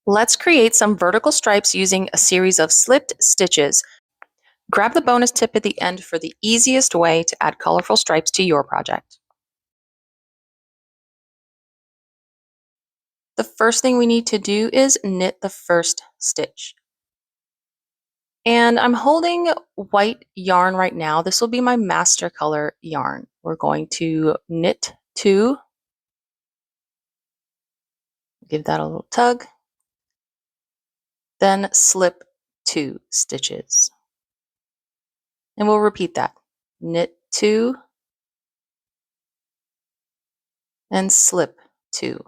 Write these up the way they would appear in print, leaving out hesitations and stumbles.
Let's create some vertical stripes using a series of slipped stitches. Grab the bonus tip at the end for the easiest way to add colorful stripes to your project. The first thing we need to do is knit the first stitch. And I'm holding white yarn right now. This will be my master color yarn. We're going to knit 2, give that a little tug, then slip 2 stitches. And we'll repeat that. Knit 2 and slip 2.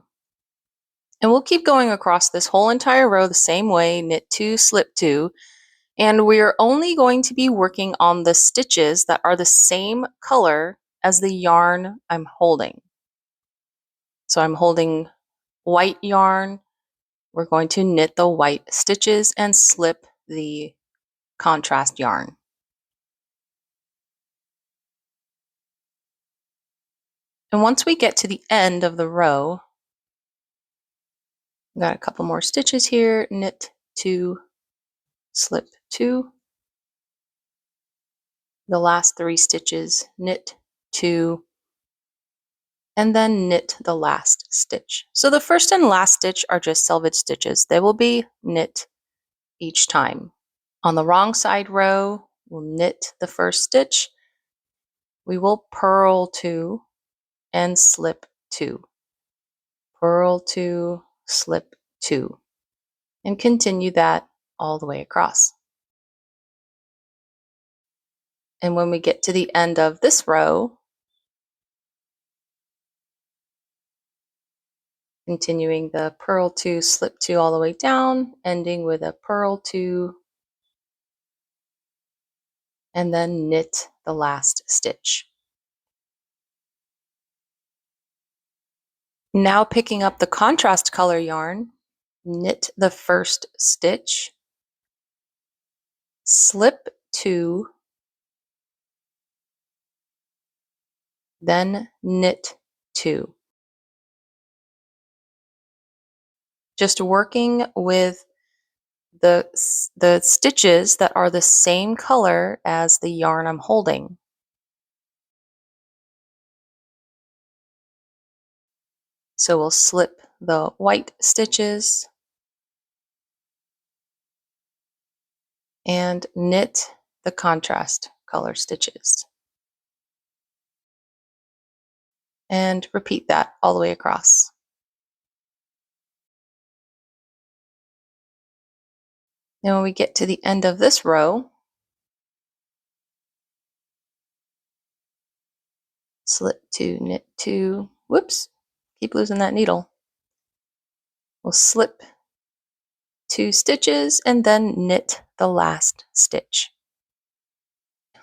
And we'll keep going across this whole entire row the same way, knit 2, slip 2. And we're only going to be working on the stitches that are the same color as the yarn I'm holding. So I'm holding white yarn. We're going to knit the white stitches and slip the contrast yarn. And once we get to the end of the row, got a couple more stitches here, knit 2, slip 2. The last 3 stitches, knit 2, and then knit the last stitch. So the first and last stitch are just selvage stitches. They will be knit each time. On the wrong side row, we'll knit the first stitch. We will purl 2 and slip 2. Purl 2, slip 2. And continue that all the way across. And when we get to the end of this row, continuing the purl 2, slip 2 all the way down, ending with a purl 2, and then knit the last stitch. Now picking up the contrast color yarn, knit the first stitch, slip 2, then knit 2. Just working with the stitches that are the same color as the yarn I'm holding. So we'll slip the white stitches and knit the contrast color stitches. And repeat that all the way across. Now when we get to the end of this row, slip 2, knit 2, whoops, keep losing that needle. We'll slip 2 stitches and then knit the last stitch.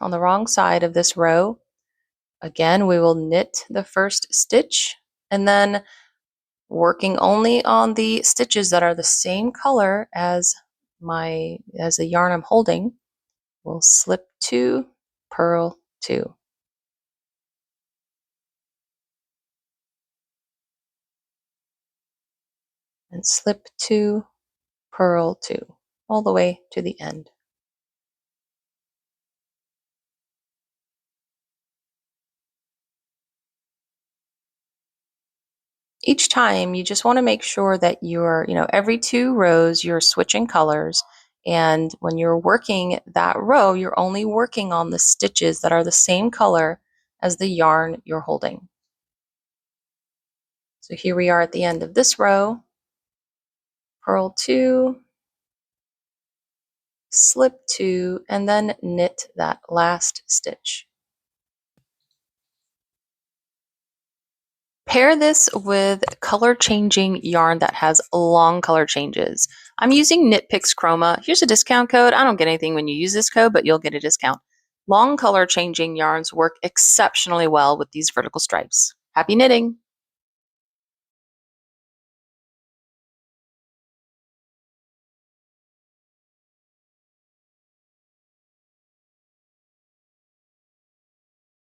On the wrong side of this row, again, we will knit the first stitch and then working only on the stitches that are the same color as the yarn I'm holding, we'll slip 2, purl 2. And slip 2, purl 2, all the way to the end. Each time you just want to make sure that you're, every 2 rows you're switching colors, and when you're working that row, you're only working on the stitches that are the same color as the yarn you're holding. So here we are at the end of this row. Purl 2, slip 2, and then knit that last stitch. Pair this with color changing yarn that has long color changes. I'm using Knit Picks Chroma. Here's a discount code. I don't get anything when you use this code, but you'll get a discount. Long color changing yarns work exceptionally well with these vertical stripes. Happy knitting!